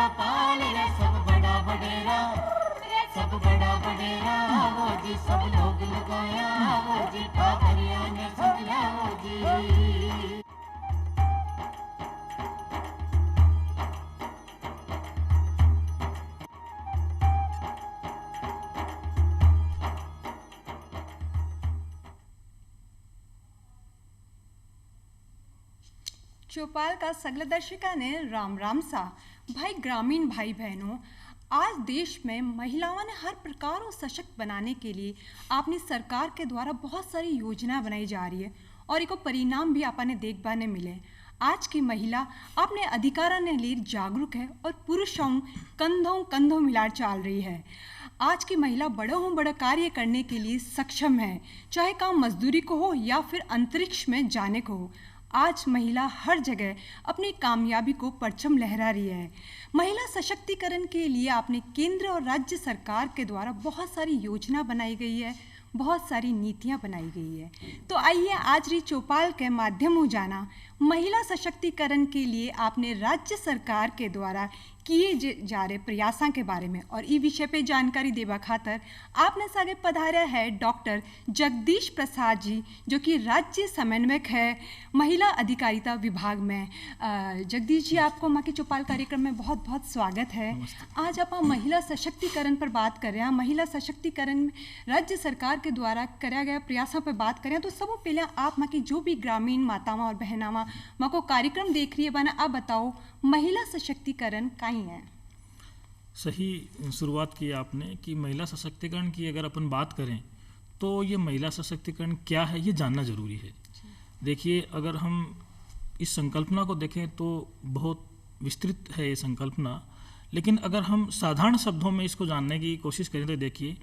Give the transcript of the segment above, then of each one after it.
बड़ा पाल रे सब बड़ा बडेरा, सब बड़ा बडेरा वो जी सब लोग लगाया वो जी ठाकरिया ने संगला वो जी। चौपाल का सगला दर्शिका ने राम राम सा। भाई ग्रामीण भाई बहनों, आज देश में महिलाओं ने हर प्रकार को सशक्त बनाने के लिए अपनी सरकार के द्वारा बहुत सारी योजना बनाई जा रही है और इको परिणाम भी आपने देख पाने मिले। आज की महिला अपने अधिकारों ने लिए जागरूक है और पुरुषों कंधों कंधों मिला चल रही है। आज की महिला बड़ा कार्य करने के लिए सक्षम है, चाहे काम मजदूरी को हो या फिर अंतरिक्ष में जाने को हो। आज महिला हर जगह अपनी कामयाबी को परचम लहरा रही है। महिला सशक्तिकरण के लिए आपने केंद्र और राज्य सरकार के द्वारा बहुत सारी योजना बनाई गई है, बहुत सारी नीतियां बनाई गई है। तो आइए आज री चौपाल के माध्यम हो जाना महिला सशक्तिकरण के लिए आपने राज्य सरकार के द्वारा किए जा रहे प्रयासों के बारे में और इस विषय पे जानकारी देवा खातर आपने सागे पधारा है डॉक्टर जगदीश प्रसाद जी, जो कि राज्य समन्वयक है महिला अधिकारिता विभाग में। जगदीश जी, आपको माँ के चौपाल कार्यक्रम में बहुत बहुत स्वागत है। आज आप महिला सशक्तिकरण पर बात कर रहे हैं, महिला सशक्तिकरण में राज्य सरकार के द्वारा कराया गया प्रयासों पर बात करें तो सबसे पहले आप माँ की जो भी ग्रामीण मातावां और बहनावां माँ को कार्यक्रम देख रही है बना, आप बताओ महिला सशक्तिकरण काई है। सही शुरुआत की आपने कि महिला सशक्तिकरण की अगर अपन बात करें तो ये महिला सशक्तिकरण क्या है ये जानना जरूरी है। देखिए, अगर हम इस संकल्पना को देखें तो बहुत विस्तृत है ये संकल्पना, लेकिन अगर हम साधारण शब्दों में इसको जानने की कोशिश करें तो देखिए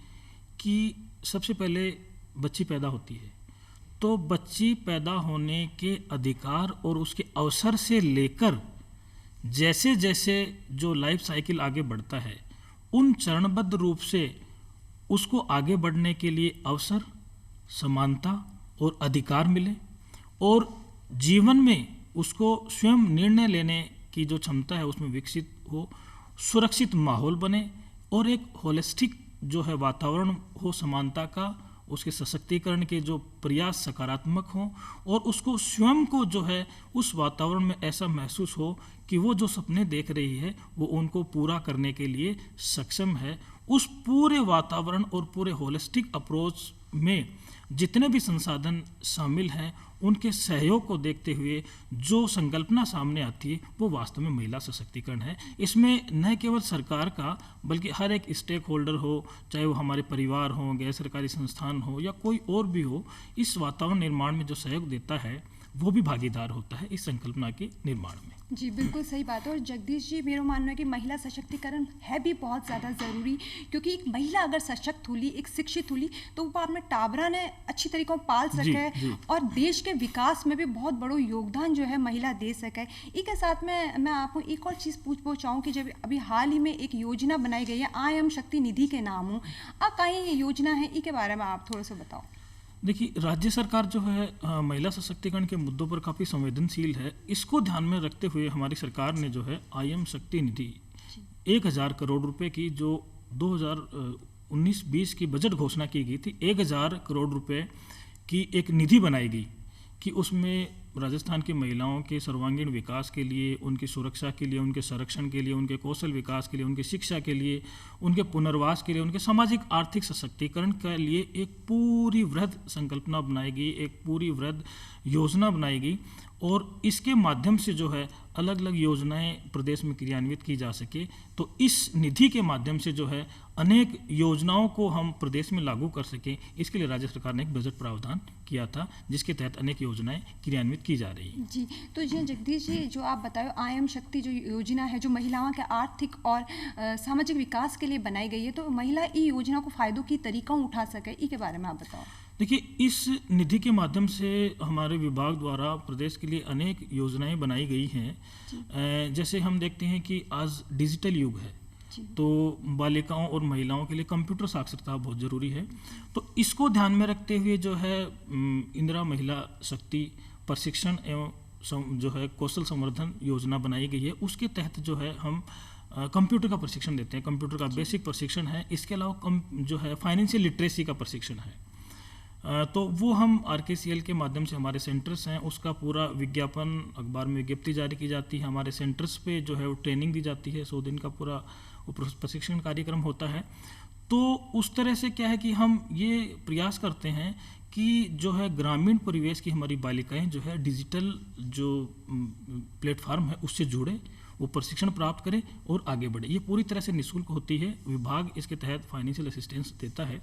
कि सबसे पहले बच्ची पैदा होती है तो बच्ची पैदा होने के अधिकार और उसके अवसर से लेकर जैसे जैसे जो लाइफ साइकिल आगे बढ़ता है उन चरणबद्ध रूप से उसको आगे बढ़ने के लिए अवसर, समानता और अधिकार मिले और जीवन में उसको स्वयं निर्णय लेने की जो क्षमता है उसमें विकसित हो, सुरक्षित माहौल बने और एक होलिस्टिक जो है वातावरण हो समानता का, उसके सशक्तिकरण के जो प्रयास सकारात्मक हों और उसको स्वयं को जो है उस वातावरण में ऐसा महसूस हो कि वो जो सपने देख रही है वो उनको पूरा करने के लिए सक्षम है। उस पूरे वातावरण और पूरे होलिस्टिक अप्रोच में जितने भी संसाधन शामिल हैं उनके सहयोग को देखते हुए जो संकल्पना सामने आती है वो वास्तव में महिला सशक्तिकरण है। इसमें न केवल सरकार का बल्कि हर एक स्टेक होल्डर हो, चाहे वो हमारे परिवार हो, गैर सरकारी संस्थान हो या कोई और भी हो, इस वातावरण निर्माण में जो सहयोग देता है वो भी भागीदार होता है इस संकल्पना के निर्माण में। जी बिल्कुल सही बात है। और जगदीश जी, मेरा मानना है कि महिला सशक्तिकरण है भी बहुत ज़्यादा ज़रूरी, क्योंकि एक महिला अगर सशक्त हुई, एक शिक्षित हुई तो वो अपने टाबरा ने अच्छी तरीक़ों पाल सके और देश के विकास में भी बहुत बड़ो योगदान जो है महिला दे सके। इसके साथ में मैं आपको एक और चीज़ पूछना चाहूँ कि जब अभी हाल ही में एक योजना बनाई गई है आई एम शक्ति निधि के नाम हो, कई योजना है इसके बारे में आप थोड़ा सा बताओ। देखिए, राज्य सरकार जो है महिला सशक्तिकरण के मुद्दों पर काफ़ी संवेदनशील है। इसको ध्यान में रखते हुए हमारी सरकार ने जो है IM शक्ति निधि 1000 करोड़ रुपए की जो 2019-20 की बजट घोषणा की गई थी, 1000 करोड़ रुपए की एक निधि बनाई गई कि उसमें राजस्थान की महिलाओं के सर्वांगीण विकास के लिए, उनकी सुरक्षा के लिए, उनके संरक्षण के लिए, उनके कौशल विकास के लिए, उनकी शिक्षा के लिए, उनके पुनर्वास के लिए, उनके सामाजिक आर्थिक सशक्तिकरण के लिए एक पूरी वृहद संकल्पना बनाई गई, एक पूरी वृहद योजना बनाई गई और इसके माध्यम से जो है अलग अलग योजनाएं प्रदेश में क्रियान्वित की जा सके। तो इस निधि के माध्यम से जो है अनेक योजनाओं को हम प्रदेश में लागू कर सकें, इसके लिए राज्य सरकार ने एक बजट प्रावधान किया था जिसके तहत अनेक योजनाएं क्रियान्वित की जा रही हैं। जी, तो जी जगदीश जी, जो आप बताओ IM शक्ति जो योजना है जो महिलाओं के आर्थिक और सामाजिक विकास के लिए बनाई गई है, तो महिला इस योजना को फायदों की तरीका उठा सके, इसके बारे में आप बताओ। देखिए, इस निधि के माध्यम से हमारे विभाग द्वारा प्रदेश के लिए अनेक योजनाएं बनाई गई हैं। जैसे हम देखते हैं कि आज डिजिटल युग है तो बालिकाओं और महिलाओं के लिए कंप्यूटर साक्षरता बहुत ज़रूरी है। तो इसको ध्यान में रखते हुए जो है इंदिरा महिला शक्ति प्रशिक्षण एवं जो है कौशल संवर्धन योजना बनाई गई है। उसके तहत जो है हम कंप्यूटर का प्रशिक्षण देते हैं, कंप्यूटर का बेसिक प्रशिक्षण है। इसके अलावा जो है फाइनेंशियल लिटरेसी का प्रशिक्षण है। तो वो हम RKCL के माध्यम से, हमारे सेंटर्स हैं, उसका पूरा विज्ञापन अखबार में विज्ञप्ति जारी की जाती है, हमारे सेंटर्स पे जो है वो ट्रेनिंग दी जाती है, 100 दिन का पूरा वो प्रशिक्षण कार्यक्रम होता है। तो उस तरह से क्या है कि हम ये प्रयास करते हैं कि जो है ग्रामीण परिवेश की हमारी बालिकाएं जो है डिजिटल जो प्लेटफार्म है उससे जुड़े, वो प्रशिक्षण प्राप्त करें और आगे बढ़े। ये पूरी तरह से निःशुल्क होती है, विभाग इसके तहत फाइनेंशियल असिस्टेंस देता है।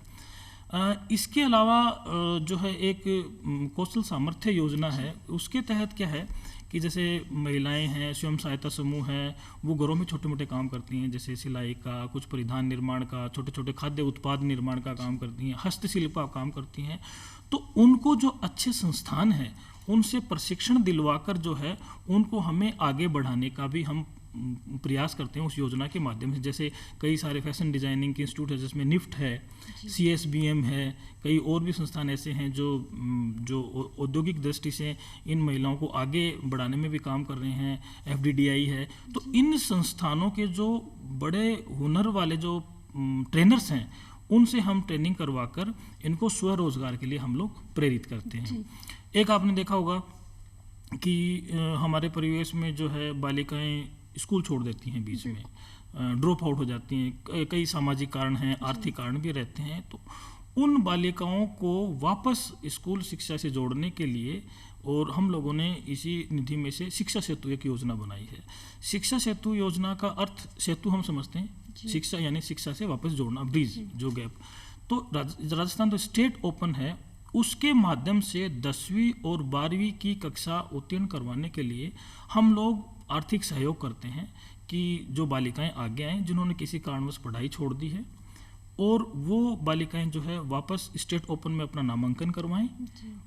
इसके अलावा जो है एक कौशल सामर्थ्य योजना है, उसके तहत क्या है कि जैसे महिलाएं हैं, स्वयं सहायता समूह हैं, वो घरों में छोटे मोटे काम करती हैं, जैसे सिलाई का, कुछ परिधान निर्माण का, छोटे छोटे खाद्य उत्पाद निर्माण का काम करती हैं, हस्तशिल्प का काम करती हैं। तो उनको जो अच्छे संस्थान हैं उनसे प्रशिक्षण दिलवाकर जो है उनको हमें आगे बढ़ाने का भी हम प्रयास करते हैं उस योजना के माध्यम से। जैसे कई सारे फैशन डिजाइनिंग के इंस्टीट्यूट है, जिसमें निफ्ट है, CSBM है, कई और भी संस्थान ऐसे हैं जो औद्योगिक दृष्टि से इन महिलाओं को आगे बढ़ाने में भी काम कर रहे हैं, FDDI है। तो इन संस्थानों के जो बड़े हुनर वाले जो ट्रेनर्स हैं उनसे हम ट्रेनिंग करवाकर इनको स्वरोजगार के लिए हम लोग प्रेरित करते हैं। एक आपने देखा होगा कि हमारे परिवेश में जो है बालिकाएं स्कूल छोड़ देती हैं, बीच में ड्रॉप आउट हो जाती हैं, कई सामाजिक कारण हैं, आर्थिक कारण भी रहते हैं। तो उन बालिकाओं को वापस स्कूल शिक्षा से जोड़ने के लिए और हम लोगों ने इसी निधि में से शिक्षा सेतु एक योजना बनाई है। शिक्षा सेतु योजना का अर्थ, सेतु हम समझते हैं शिक्षा यानी शिक्षा से वापस जोड़ना, ब्रिज जो गैप। तो राजस्थान तो स्टेट ओपन है, उसके माध्यम से 10वीं और 12वीं की कक्षा उत्तीर्ण करवाने के लिए हम लोग आर्थिक सहयोग करते हैं कि जो बालिकाएं आगे आएँ जिन्होंने किसी कारणवश पढ़ाई छोड़ दी है, और वो बालिकाएं जो है वापस स्टेट ओपन में अपना नामांकन करवाएं।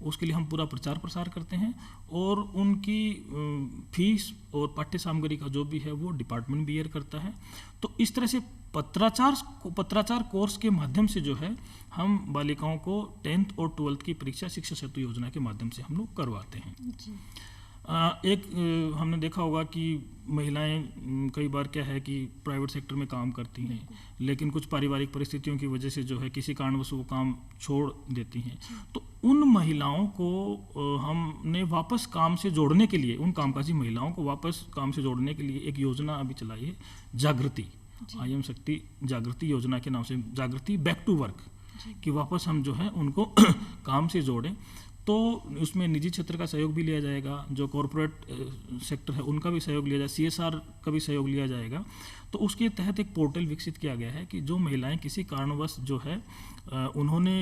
उसके लिए हम पूरा प्रचार प्रसार करते हैं और उनकी फीस और पाठ्य सामग्री का जो भी है वो डिपार्टमेंट बियर करता है। तो इस तरह से पत्राचार कोर्स के माध्यम से जो है हम बालिकाओं को 10th और 12th की परीक्षा शिक्षा सेतु योजना के माध्यम से हम लोग करवाते हैं। हमने देखा होगा कि महिलाएं कई बार क्या है कि प्राइवेट सेक्टर में काम करती हैं, लेकिन कुछ पारिवारिक परिस्थितियों की वजह से जो है किसी कारणवश वो काम छोड़ देती हैं। तो उन महिलाओं को हमने वापस काम से जोड़ने के लिए, उन कामकाजी महिलाओं को वापस काम से जोड़ने के लिए एक योजना अभी चलाई है, जागृति, IM शक्ति जागृति योजना के नाम से, जागृति बैक टू वर्क, कि वापस हम जो है उनको काम से जोड़ें। तो उसमें निजी क्षेत्र का सहयोग भी लिया जाएगा, जो कॉरपोरेट सेक्टर है उनका भी सहयोग लिया जाएगा, CSR का भी सहयोग लिया जाएगा। तो उसके तहत एक पोर्टल विकसित किया गया है कि जो महिलाएं किसी कारणवश जो है उन्होंने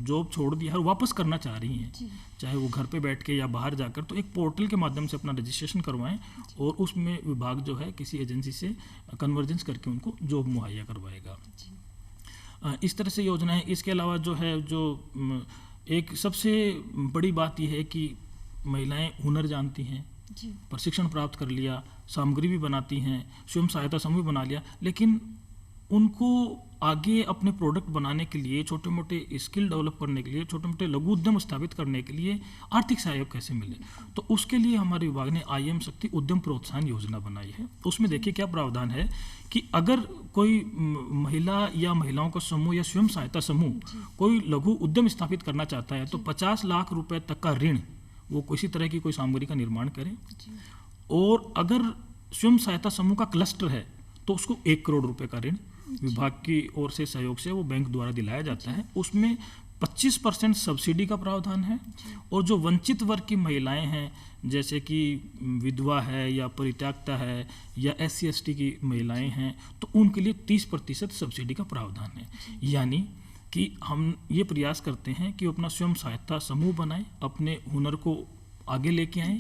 जॉब छोड़ दिया है और वापस करना चाह रही हैं, चाहे वो घर पे बैठ के या बाहर जाकर, तो एक पोर्टल के माध्यम से अपना रजिस्ट्रेशन करवाएं और उसमें विभाग जो है किसी एजेंसी से कन्वर्जेंस करके उनको जॉब मुहैया करवाएगा। इस तरह से योजना है। इसके अलावा जो है, जो एक सबसे बड़ी बात यह है कि महिलाएं हुनर जानती हैं, प्रशिक्षण प्राप्त कर लिया, सामग्री भी बनाती हैं, स्वयं सहायता समूह बना लिया, लेकिन उनको आगे अपने प्रोडक्ट बनाने के लिए, छोटे मोटे स्किल डेवलप करने के लिए, छोटे मोटे लघु उद्यम स्थापित करने के लिए आर्थिक सहयोग कैसे मिले। तो उसके लिए हमारे विभाग ने IM शक्ति उद्यम प्रोत्साहन योजना बनाई है। उसमें देखिए क्या प्रावधान है कि अगर कोई महिला या महिलाओं का समूह या स्वयं सहायता समूह कोई लघु उद्यम स्थापित करना चाहता है तो 50 लाख रुपए तक का ऋण, वो किसी तरह की कोई सामग्री का निर्माण करे, और अगर स्वयं सहायता समूह का क्लस्टर है तो उसको 1 करोड़ रुपए का ऋण विभाग की ओर से सहयोग से वो बैंक द्वारा दिलाया जाता है। उसमें 25% सब्सिडी का प्रावधान है, और जो वंचित वर्ग की महिलाएं हैं, जैसे कि विधवा है या परित्यक्ता है या SC ST की महिलाएं हैं, तो उनके लिए 30% सब्सिडी का प्रावधान है। यानी कि हम ये प्रयास करते हैं कि वो अपना स्वयं सहायता समूह बनाएं, अपने हुनर को आगे लेके आएं,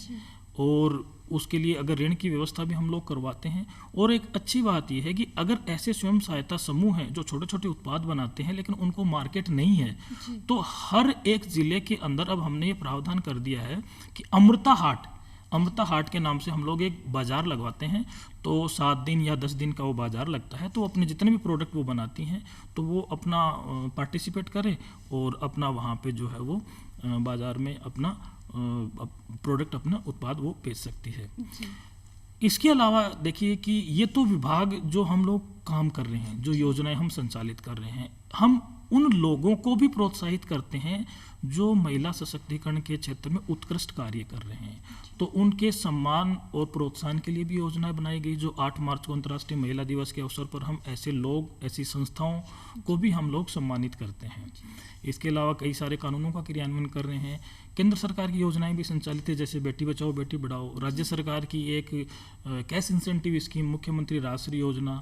और उसके लिए अगर ऋण की व्यवस्था भी हम लोग करवाते हैं। और एक अच्छी बात यह है कि अगर ऐसे स्वयं सहायता समूह हैं जो छोटे छोटे उत्पाद बनाते हैं लेकिन उनको मार्केट नहीं है, तो हर एक ज़िले के अंदर अब हमने ये प्रावधान कर दिया है कि अमृता हाट के नाम से हम लोग एक बाज़ार लगवाते हैं। तो 7 दिन या 10 दिन का वो बाज़ार लगता है, तो अपने जितने भी प्रोडक्ट वो बनाती हैं तो वो अपना पार्टिसिपेट करें और अपना वहाँ पे जो है वो बाज़ार में अपना प्रोडक्ट, अपना उत्पाद वो बेच सकती है। इसके अलावा देखिए कि ये तो विभाग जो हम लोग काम कर रहे हैं, जो योजनाएं हम संचालित कर रहे हैं, हम उन लोगों को भी प्रोत्साहित करते हैं जो महिला सशक्तिकरण के क्षेत्र में उत्कृष्ट कार्य कर रहे हैं। तो उनके सम्मान और प्रोत्साहन के लिए भी योजनाएं बनाई गई। जो 8 मार्च को अंतर्राष्ट्रीय महिला दिवस के अवसर पर हम ऐसे लोग, ऐसी संस्थाओं को भी हम लोग सम्मानित करते हैं। इसके अलावा कई सारे कानूनों का क्रियान्वयन कर रहे हैं। केंद्र सरकार की योजनाएं भी संचालित है, जैसे बेटी बचाओ बेटी पढ़ाओ, राज्य सरकार की एक कैश इंसेंटिव स्कीम, मुख्यमंत्री राष्ट्रीय योजना,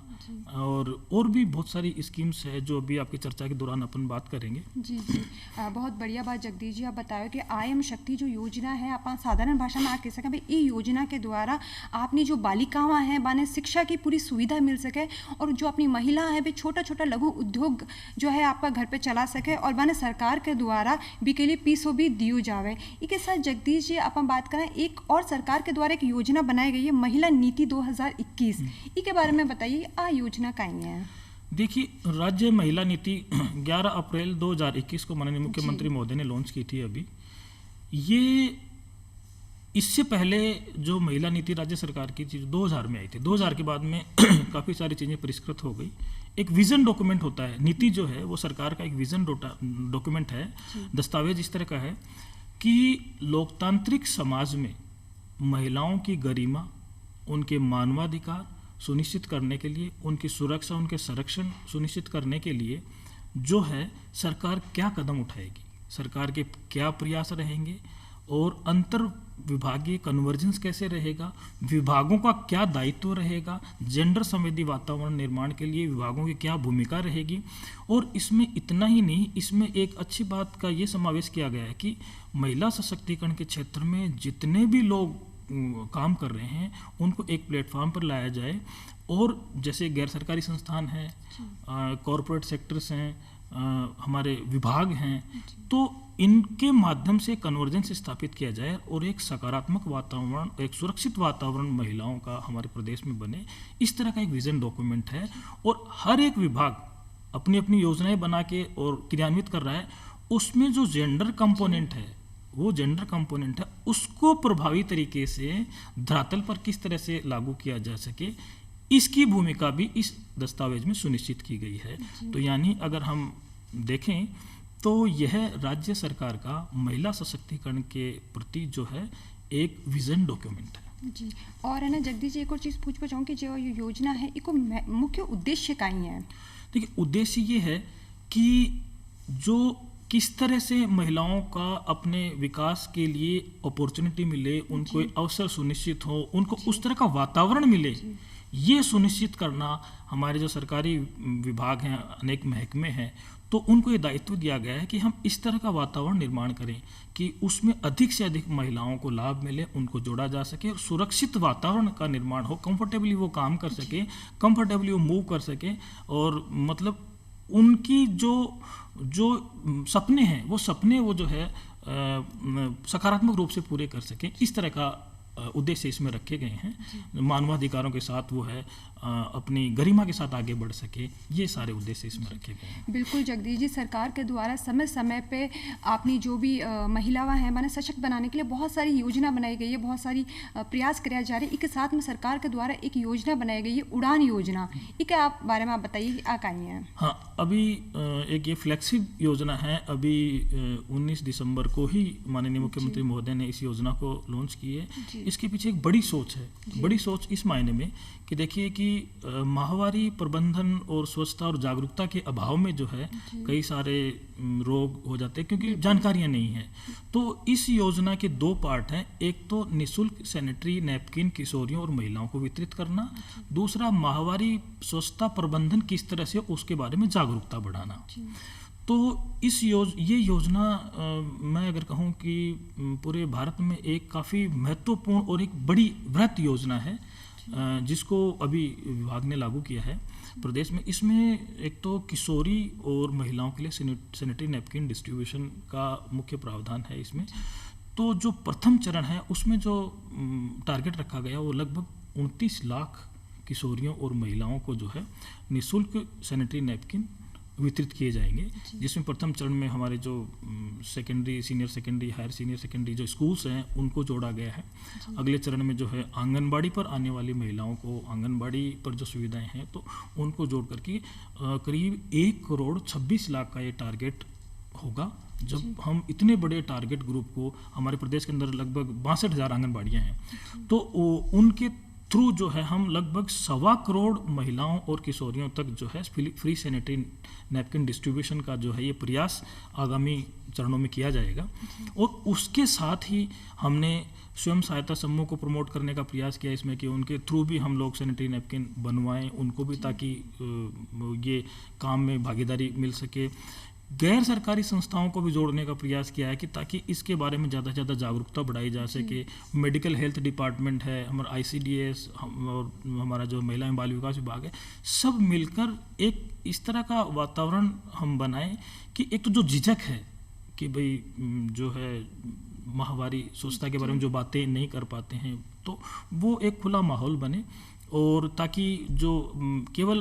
और भी बहुत सारी स्कीम्स है जो अभी आपकी चर्चा के दौरान अपन बात करेंगे। जी जी, बहुत बढ़िया बात जगदीश जी आप बताओ कि आयम शक्ति जो योजना है, आप साधारण भाषा में आप कह सकें भाई ये योजना के द्वारा आपने जो बालिकावां हैं बाने शिक्षा की पूरी सुविधा मिल सके, और जो अपनी महिला है भी छोटा छोटा लघु उद्योग जो है आपका घर पे चला सके, और बाने सरकार के द्वारा भी के लिए पीसो भी दियो जावे। इसके साथ जगदीश जी आप बात करें, एक और सरकार के द्वारा एक योजना बनाई गई है महिला नीति 2021, इसके बारे में बताइए आ योजना कहीं है। देखिए, राज्य महिला नीति 11 अप्रैल 2021 को माननीय मुख्यमंत्री महोदय ने लॉन्च की थी। अभी ये इससे पहले जो महिला नीति राज्य सरकार की चीज 2000 में आई थी, 2000 के बाद में काफ़ी सारी चीज़ें परिष्कृत हो गई। एक विजन डॉक्यूमेंट होता है, नीति जो है वो सरकार का एक विजन डॉक्यूमेंट है, दस्तावेज इस तरह का है कि लोकतांत्रिक समाज में महिलाओं की गरिमा, उनके मानवाधिकार सुनिश्चित करने के लिए, उनकी सुरक्षा, उनके संरक्षण सुनिश्चित करने के लिए जो है सरकार क्या कदम उठाएगी, सरकार के क्या प्रयास रहेंगे, और अंतर विभागीय कन्वर्जेंस कैसे रहेगा, विभागों का क्या दायित्व रहेगा, जेंडर संवेदी वातावरण निर्माण के लिए विभागों की क्या भूमिका रहेगी। और इसमें इतना ही नहीं, इसमें एक अच्छी बात का ये समावेश किया गया है कि महिला सशक्तिकरण के क्षेत्र में जितने भी लोग काम कर रहे हैं उनको एक प्लेटफॉर्म पर लाया जाए, और जैसे गैर सरकारी संस्थान हैं, कॉरपोरेट सेक्टर्स हैं, हमारे विभाग हैं, तो इनके माध्यम से कन्वर्जेंस स्थापित किया जाए और एक सकारात्मक वातावरण, एक सुरक्षित वातावरण महिलाओं का हमारे प्रदेश में बने। इस तरह का एक विजन डॉक्यूमेंट है, और हर एक विभाग अपनी अपनी योजनाएं बना के और क्रियान्वित कर रहा है। उसमें जो जेंडर कंपोनेंट है, वो जेंडर कंपोनेंट है, उसको प्रभावी तरीके से धरातल पर किस तरह से लागू किया जा सके, इसकी भूमिका भी इस दस्तावेज में सुनिश्चित की गई है। तो यानी अगर हम देखें तो यह राज्य सरकार का महिला सशक्तिकरण के प्रति जो है एक विजन डॉक्यूमेंट है। जी, और है ना जगदीश जी एक और चीज़ पूछना चाहूँ कि जो ये योजना है इसको मुख्य उद्देश्य का ही है। देखिए, उद्देश्य ये है कि जो किस तरह से महिलाओं का अपने विकास के लिए अपॉर्चुनिटी मिले, उनको अवसर सुनिश्चित हो, उनको उस तरह का वातावरण मिले, ये सुनिश्चित करना हमारे जो सरकारी विभाग हैं, अनेक महकमे हैं, तो उनको ये दायित्व दिया गया है कि हम इस तरह का वातावरण निर्माण करें कि उसमें अधिक से अधिक महिलाओं को लाभ मिले, उनको जोड़ा जा सके, और सुरक्षित वातावरण का निर्माण हो, कंफर्टेबली वो काम कर सके, कंफर्टेबली वो मूव कर सके, और मतलब उनकी जो सपने हैं वो सपने वो जो है सकारात्मक रूप से पूरे कर सकें। इस तरह का उद्देश्य इसमें रखे गए हैं। मानवाधिकारों के साथ वो है अपनी गरिमा के साथ आगे बढ़ सके, ये सारे उद्देश्य इसमें रखे गए हैं। बिल्कुल जगदीश जी, सरकार के द्वारा समय समय पे आपने जो भी महिलाएं हैं माने सशक्त बनाने के लिए बहुत सारी योजना बनाई गई है, बहुत सारी प्रयास किया जा रहे हैं। इसके साथ में सरकार के द्वारा एक योजना बनाई गई है, उड़ान योजना, इसके आप बारे में आप बताइए आ कहीं है। हाँ, अभी एक ये फ्लैगशिप योजना है। अभी 19 दिसंबर को ही माननीय मुख्यमंत्री महोदय ने इस योजना को लॉन्च की है। इसके पीछे एक बड़ी सोच है, बड़ी सोच इस मायने में कि देखिए कि माहवारी प्रबंधन और स्वच्छता और जागरूकता के अभाव में जो है कई सारे रोग हो जाते हैं क्योंकि जानकारियां नहीं है। तो इस योजना के 2 पार्ट हैं, एक तो निःशुल्क सैनिटरी नैपकिन किशोरियों और महिलाओं को वितरित करना, दूसरा माहवारी स्वच्छता प्रबंधन किस तरह से उसके बारे में जागरूकता बढ़ाना। तो ये योजना मैं अगर कहूँ कि पूरे भारत में एक काफ़ी महत्वपूर्ण और एक बड़ी वृहत योजना है जिसको अभी विभाग ने लागू किया है प्रदेश में। इसमें एक तो किशोरी और महिलाओं के लिए सैनिटरी नैपकिन डिस्ट्रीब्यूशन का मुख्य प्रावधान है इसमें। तो जो प्रथम चरण है उसमें जो टारगेट रखा गया वो लगभग 29 लाख किशोरियों और महिलाओं को जो है निःशुल्क सैनिटरी नैपकिन वितरित किए जाएंगे, जिसमें प्रथम चरण में हमारे जो secondary, senior secondary, higher senior secondary जो स्कूल्स हैं उनको जोड़ा गया है। अगले चरण में जो है आंगनबाड़ी पर आने वाली महिलाओं को, आंगनबाड़ी पर जो सुविधाएं हैं तो उनको जोड़ करके करीब 1,26,00,000 का ये टारगेट होगा। जब हम इतने बड़े टारगेट ग्रुप को, हमारे प्रदेश के अंदर लगभग 62,000 आंगनबाड़ियाँ हैं, तो उनके थ्रू जो है हम लगभग 1.25 करोड़ महिलाओं और किशोरियों तक जो है फ्री सैनिटरी नैपकिन डिस्ट्रीब्यूशन का जो है ये प्रयास आगामी चरणों में किया जाएगा। और उसके साथ ही हमने स्वयं सहायता समूह को प्रमोट करने का प्रयास किया इसमें कि उनके थ्रू भी हम लोग सैनिटरी नैपकिन बनवाएं उनको भी, ताकि ये काम में भागीदारी मिल सके। गैर सरकारी संस्थाओं को भी जोड़ने का प्रयास किया है कि ताकि इसके बारे में ज़्यादा से ज़्यादा जागरूकता बढ़ाई जा सके। मेडिकल हेल्थ डिपार्टमेंट है, हमारा ICDS और हमारा जो महिला एवं बाल विकास विभाग है, सब मिलकर एक इस तरह का वातावरण हम बनाएं कि एक तो जो झिझक है कि भाई जो है माहवारी स्वच्छता के बारे में जो बातें नहीं कर पाते हैं, तो वो एक खुला माहौल बने, और ताकि जो केवल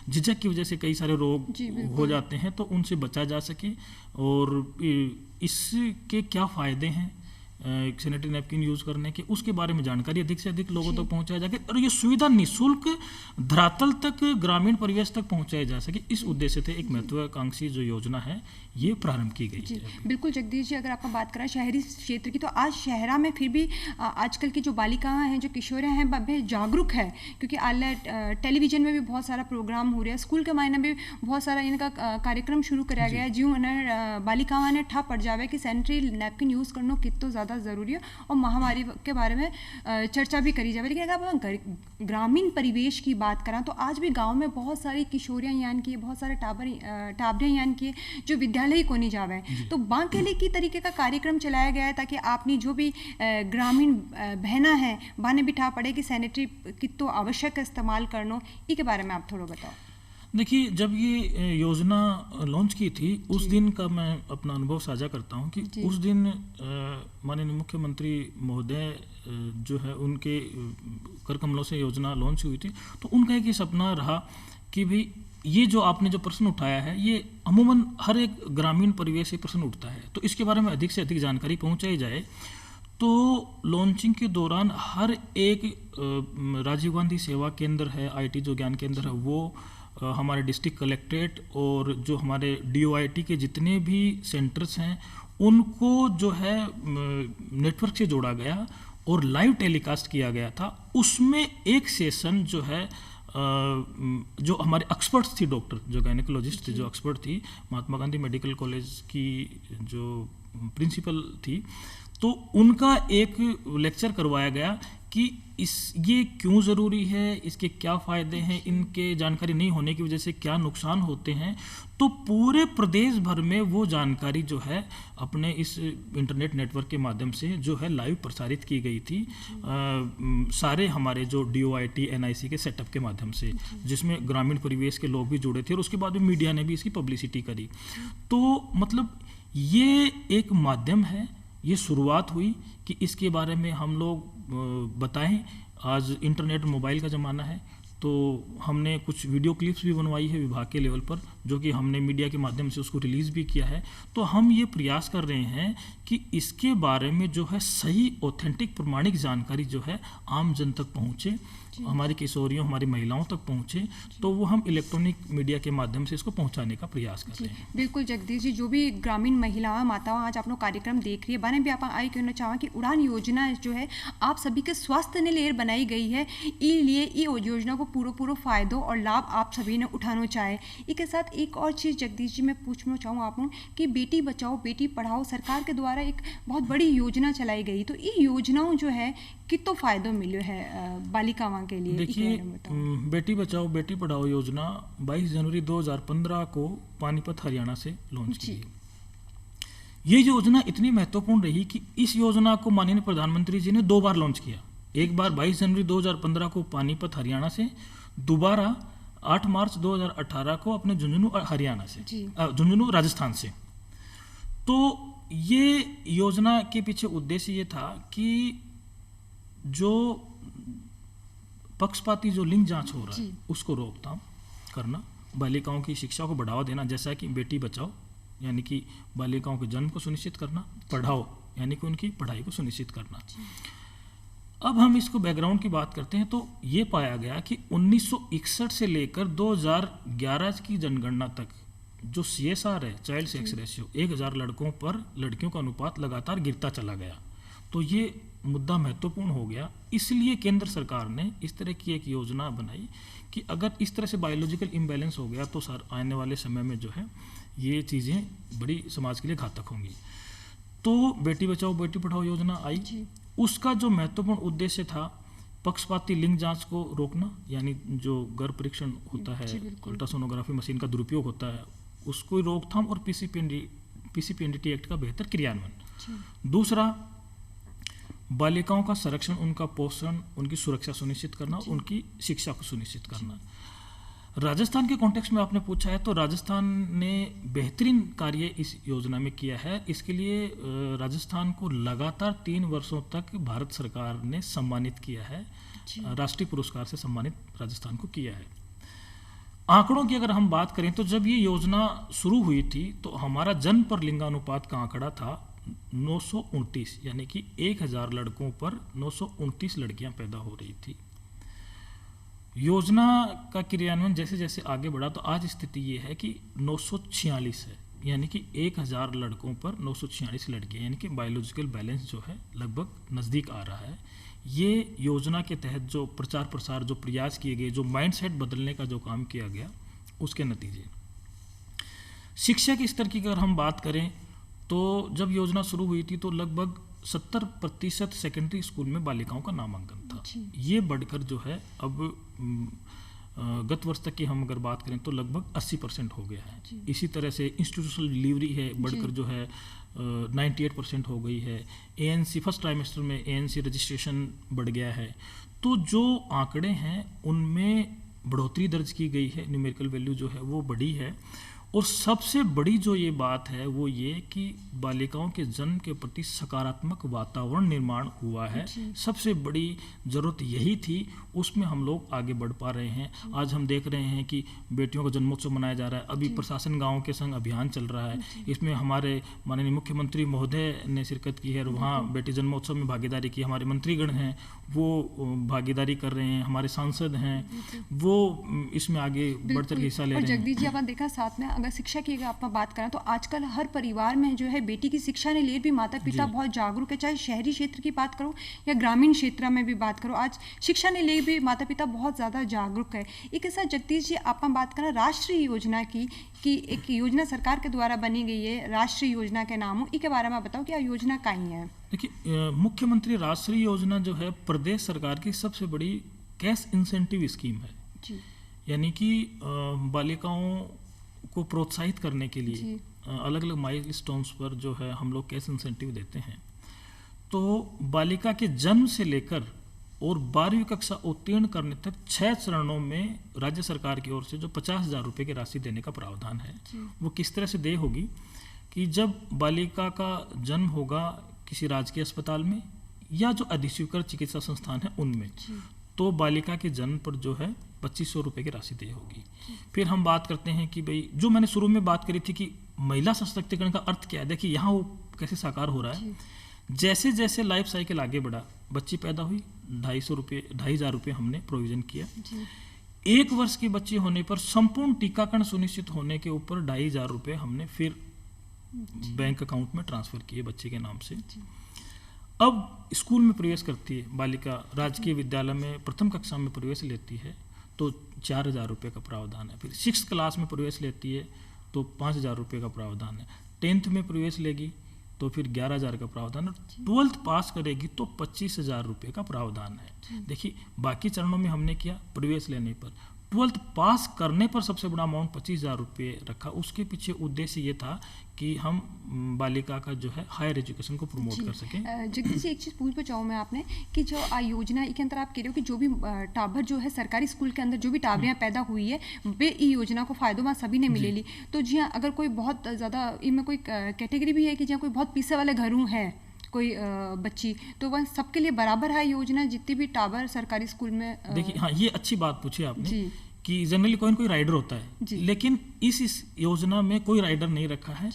झिझक की वजह से कई सारे रोग हो जाते हैं तो उनसे बचा जा सके। और इसके क्या फ़ायदे हैं सैनिटरी नैपकिन यूज़ करने के, उसके बारे में जानकारी अधिक से अधिक लोगों तक पहुंचाया जाए और ये सुविधा निःशुल्क धरातल तक, ग्रामीण परिवेश तक पहुंचाया जा सके। इस उद्देश्य से एक महत्वाकांक्षी जो योजना है ये प्रारंभ की गई है। बिल्कुल जगदीश जी, अगर आपका बात करें शहरी क्षेत्र की, तो आज शहरा में फिर भी आजकल की जो बालिकाएं हैं, जो किशोरियां हैं, वे जागरूक है, क्योंकि टेलीविजन में भी बहुत सारा प्रोग्राम हो रहा है, स्कूल के मायने में बहुत सारा इनका कार्यक्रम शुरू कराया गया है, जो उन्हें बालिकाओं ने ठा पड़ जावे कि सैनिटरी नैपकिन यूज़ करना कितना ज़्यादा ज़रूरी है और महामारी के बारे में चर्चा भी करी जाए। लेकिन अगर हम ग्रामीण परिवेश की बात करें तो आज भी गाँव में बहुत सारी किशोरियाँ यानी कि बहुत सारे टाबरियाँ यानी कि जो विद्यालय को नहीं जावे, तो बांके लिए की तरीके का कार्यक्रम चलाया गया है ताकि आपने जो भी ग्रामीण बहना है बाने बिठा पड़े कि सैनिटरी कितो आवश्यक इस्तेमाल करना, इसके बारे में आप थोड़ा बताओ। देखिए, जब ये योजना लॉन्च की थी उस दिन का मैं अपना अनुभव साझा करता हूँ कि उस दिन माननीय मुख्यमंत्री महोदय जो है उनके कर कमलों से योजना लॉन्च हुई थी, तो उनका एक ये सपना रहा कि भाई ये जो आपने जो प्रश्न उठाया है ये अमूमन हर एक ग्रामीण परिवेश से प्रश्न उठता है, तो इसके बारे में अधिक से अधिक जानकारी पहुँचाई जाए। तो लॉन्चिंग के दौरान हर एक राजीव गांधी सेवा केंद्र है, IT जो ज्ञान केंद्र है, वो हमारे डिस्ट्रिक्ट कलेक्ट्रेट और जो हमारे DOIT के जितने भी सेंटर्स हैं उनको जो है नेटवर्क से जोड़ा गया और लाइव टेलीकास्ट किया गया था। उसमें एक सेशन जो है जो हमारे एक्सपर्ट्स थी, डॉक्टर जो गायनेकोलॉजिस्ट थी, जो एक्सपर्ट थी, महात्मा गांधी मेडिकल कॉलेज की जो प्रिंसिपल थी, तो उनका एक लेक्चर करवाया गया कि ये क्यों ज़रूरी है, इसके क्या फ़ायदे हैं, इनके जानकारी नहीं होने की वजह से क्या नुकसान होते हैं। तो पूरे प्रदेश भर में वो जानकारी जो है अपने इस इंटरनेट नेटवर्क के माध्यम से जो है लाइव प्रसारित की गई थी सारे हमारे जो DOIT NIC के सेटअप के माध्यम से, जिसमें ग्रामीण परिवेश के लोग भी जुड़े थे और उसके बाद में मीडिया ने भी इसकी पब्लिसिटी करी। तो मतलब ये एक माध्यम है, ये शुरुआत हुई कि इसके बारे में हम लोग बताएं। आज इंटरनेट मोबाइल का ज़माना है, तो हमने कुछ वीडियो क्लिप्स भी बनवाई है विभाग के लेवल पर, जो कि हमने मीडिया के माध्यम से उसको रिलीज़ भी किया है। तो हम ये प्रयास कर रहे हैं कि इसके बारे में जो है सही ऑथेंटिक प्रमाणिक जानकारी जो है आम जन तक पहुँचे, हमारी किशोरियों, हमारी महिलाओं तक पहुँचे, तो वो हम इलेक्ट्रॉनिक मीडिया के माध्यम से इसको पहुँचाने का प्रयास कर रहे हैं। बिल्कुल जगदीश जी, जो भी ग्रामीण महिलाओं माताओं आज अपना कार्यक्रम देख रही है, बारे भी आप आई कहना चाहें कि उड़ान योजना जो है आप सभी के स्वास्थ्य ने लिए बनाई गई है, इसलिए ये योजना को पूरा फ़ायदो और लाभ आप सभी ने उठाना चाहे। इसके साथ एक और चीज़ जगदीश जी मैं पूछना चाहूँ आप कि बेटी बचाओ बेटी पढ़ाओ सरकार के द्वारा एक बहुत बड़ी योजना चलाई गई, तो ये योजनाओं जो है कितना फ़ायदा मिलो है बालिकाओं के लिए? देखिए, बेटी बचाओ बेटी पढ़ाओ योजना 22 जनवरी 2015 को पानीपत हरियाणा से लॉन्च की गई। ये योजना इतनी महत्वपूर्ण रही कि इस योजना को माननीय प्रधानमंत्री जी ने 2 बार लॉन्च किया। एक बार 22 जनवरी 2015 को पानीपत हरियाणा से, दोबारा 8 मार्च 2018 को अपने झुंझुनू हरियाणा से, झुंझुनू राजस्थान से। तो ये योजना के पीछे उद्देश्य ये था कि जो पक्षपाती जो लिंग जांच हो रहा है उसको रोकथाम करना, बालिकाओं की शिक्षा को बढ़ावा देना, जैसा कि बेटी बचाओ यानी कि बालिकाओं के जन्म को सुनिश्चित करना, पढ़ाओ यानी कि उनकी पढ़ाई को सुनिश्चित करना। अब हम इसको बैकग्राउंड की बात करते हैं तो ये पाया गया कि 1961 से लेकर 2011 की जनगणना तक जो CSR है, चाइल्ड सेक्स रेशियो, 1000 लड़कों पर लड़कियों का अनुपात लगातार गिरता चला गया। तो ये मुद्दा महत्वपूर्ण हो गया, इसलिए केंद्र सरकार ने इस तरह की एक योजना बनाई कि अगर इस तरह से बायोलॉजिकल इम्बैलेंस हो गया तो सर आने वाले समय में जो है ये चीज़ें बड़ी समाज के लिए घातक होंगी। तो बेटी बचाओ बेटी पढ़ाओ योजना आई। उसका जो महत्वपूर्ण उद्देश्य था पक्षपाती लिंग जांच को रोकना, यानी जो गर्भ परीक्षण होता है, अल्ट्रासोनोग्राफी मशीन का दुरुपयोग होता है, उसको रोकथाम और पीसीपीएनडीटी एक्ट का बेहतर क्रियान्वयन। दूसरा, बालिकाओं का संरक्षण, उनका पोषण, उनकी सुरक्षा सुनिश्चित करना, उनकी शिक्षा को सुनिश्चित करना। राजस्थान के कॉन्टेक्स्ट में आपने पूछा है तो राजस्थान ने बेहतरीन कार्य इस योजना में किया है। इसके लिए राजस्थान को लगातार 3 वर्षों तक भारत सरकार ने सम्मानित किया है, राष्ट्रीय पुरस्कार से सम्मानित राजस्थान को किया है। आंकड़ों की अगर हम बात करें तो जब ये योजना शुरू हुई थी तो हमारा जन्म पर लिंगानुपात का आंकड़ा था 929, यानी कि 1000 लड़कों पर 929 लड़कियां पैदा हो रही थी। योजना का क्रियान्वयन जैसे जैसे आगे बढ़ा तो आज स्थिति ये है कि 946 है, यानी कि 1000 लड़कों पर 946 लड़कियां, यानी कि बायोलॉजिकल बैलेंस जो है लगभग नज़दीक आ रहा है। ये योजना के तहत जो प्रचार प्रसार, जो प्रयास किए गए, जो माइंडसेट बदलने का जो काम किया गया, उसके नतीजे। शिक्षा के स्तर की अगर हम बात करें तो जब योजना शुरू हुई थी तो लगभग 70% सेकेंडरी स्कूल में बालिकाओं का नामांकन था। ये बढ़कर जो है अब गत वर्ष तक की हम अगर बात करें तो लगभग 80% हो गया है। इसी तरह से इंस्टीट्यूशनल डिलीवरी है बढ़कर जो है 98% हो गई है। ANC फर्स्ट ट्राइमेस्टर में ANC रजिस्ट्रेशन बढ़ गया है। तो जो आंकड़े हैं उनमें बढ़ोतरी दर्ज की गई है, न्यूमेरिकल वैल्यू जो है वो बढ़ी है। और सबसे बड़ी जो ये बात है वो ये कि बालिकाओं के जन्म के प्रति सकारात्मक वातावरण निर्माण हुआ है। सबसे बड़ी ज़रूरत यही थी, उसमें हम लोग आगे बढ़ पा रहे हैं। आज हम देख रहे हैं कि बेटियों का जन्मोत्सव मनाया जा रहा है। अभी प्रशासन गाँव के संग अभियान चल रहा है, इसमें हमारे माननीय मुख्यमंत्री महोदय ने शिरकत की है और वहाँ बेटी जन्मोत्सव में भागीदारी की। हमारे मंत्रीगण हैं वो भागीदारी कर रहे हैं, हमारे सांसद हैं वो इसमें आगे बढ़ चढ़ हिस्सा ले रहे हैं। जगदीश जी, आपने देखा साथ में अगर शिक्षा की अगर आप बात करें तो आजकल हर परिवार में जो है बेटी की शिक्षा ने लिए भी माता पिता बहुत जागरूक है, चाहे शहरी क्षेत्र की बात करो या ग्रामीण क्षेत्र में भी बात करो, आज शिक्षा ने लिए भी माता पिता बहुत ज़्यादा जागरूक है। एक ऐसा जगदीश जी आप बात करें राष्ट्रीय योजना की कि एक योजना सरकार के द्वारा बनी गई है राष्ट्रीय योजना के नाम, इसके बारे में बताओ क्या योजना कहीं है? देखिए, मुख्यमंत्री राष्ट्रीय योजना जो है प्रदेश सरकार की सबसे बड़ी कैश इंसेंटिव स्कीम है जी। यानी कि बालिकाओं को प्रोत्साहित करने के लिए अलग अलग माइलस्टोन्स पर जो है हम लोग कैश इंसेंटिव देते हैं। तो बालिका के जन्म से लेकर और 12वीं कक्षा उत्तीर्ण करने तक 6 चरणों में राज्य सरकार की ओर से जो 50,000 रुपये की राशि देने का प्रावधान है। वो किस तरह से देय होगी कि जब बालिका का जन्म होगा किसी राजकीय अस्पताल में या जो अधिस्वीकृत चिकित्सा संस्थान है उनमें, तो बालिका के जन्म पर जो है 2500 रुपये की राशि देय होगी। फिर हम बात करते हैं कि भाई जो मैंने शुरू में बात करी थी कि महिला सशक्तिकरण का अर्थ क्या है, देखिए यहाँ वो कैसे साकार हो रहा है। जैसे जैसे लाइफ साइकिल आगे बढ़ा, बच्ची पैदा हुई, 2,500 रुपये हमने प्रोविजन किया। 1 वर्ष की बच्ची होने पर संपूर्ण टीकाकरण सुनिश्चित होने के ऊपर 2,500 रुपये हमने फिर बैंक अकाउंट में ट्रांसफर किए बच्चे के नाम से। अब स्कूल में प्रवेश करती है बालिका, राजकीय विद्यालय में प्रथम कक्षा में प्रवेश लेती है तो 4,000 रुपये का प्रावधान है। फिर 6th क्लास में प्रवेश लेती है तो 5,000 रुपये का प्रावधान है। 10th में प्रवेश लेगी तो फिर 11,000 का प्रावधान है। 12th पास करेगी तो 25,000 रुपये का प्रावधान है। देखिए, बाकी चरणों में हमने किया प्रवेश लेने पर, 12th पास करने पर सबसे बड़ा अमाउंट 25,000 रुपये रखा। उसके पीछे उद्देश्य ये था कि हम बालिका का जो है हायर एजुकेशन को प्रमोट कर सकें। जगदीश जी, एक चीज़ पूछना चाहूँ मैं आपने कि जो योजना के अंदर आप कह रहे हो कि जो भी टाबर जो है सरकारी स्कूल के अंदर जो भी टाबरियाँ पैदा हुई है वे इस योजना को फायदेमंद सभी ने मिलेली। तो जी हाँ, अगर कोई बहुत ज़्यादा इनमें कोई कैटेगरी भी है कि जहाँ कोई बहुत पैसे वाले घरों है कोई बच्ची, तो वह सबके लिए बराबर है योजना जितनी भी टाबर सरकारी स्कूल में? देखिए, हाँ, ये अच्छी बात पूछी आपने कि जनरली कोई न कोई राइडर होता जी। है, लेकिन इस योजना में कोई राइडर नहीं रखा है।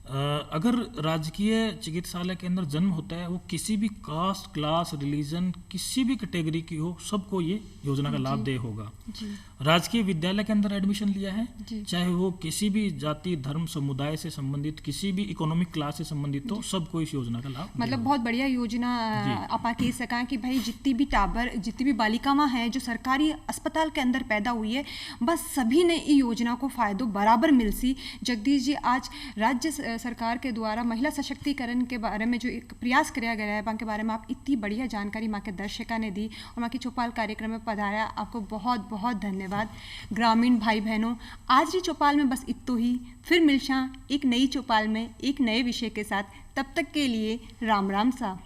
अगर राजकीय चिकित्सालय के अंदर जन्म होता है, वो किसी भी कास्ट, क्लास, रिलीजन, किसी भी कैटेगरी की हो, सबको ये योजना का लाभ दे होगा। जी राजकीय विद्यालय के अंदर एडमिशन लिया है, जी। चाहे वो किसी भी जाति, धर्म, समुदाय से संबंधित, किसी भी इकोनॉमिक क्लास से संबंधित हो, सबको इस योजना का लाभ मतलब बहुत बढ़िया योजना आप कह सका कि भाई जितनी भी टाबर, जितनी भी बालिकावां हैं जो सरकारी अस्पताल के अंदर पैदा हुई है, बस सभी ने ई योजना को फायदो बराबर मिल सी। जगदीश जी, आज राज्य सरकार के द्वारा महिला सशक्तिकरण के बारे में जो एक प्रयास किया गया है, वहाँ के बारे में आप इतनी बढ़िया जानकारी माँ के दर्शका ने दी और माँ की चौपाल कार्यक्रम में पधारा, आपको बहुत बहुत धन्यवाद। ग्रामीण भाई बहनों, आज की चौपाल में बस इतो ही, फिर मिलशा एक नई चौपाल में एक नए विषय के साथ। तब तक के लिए राम राम सा।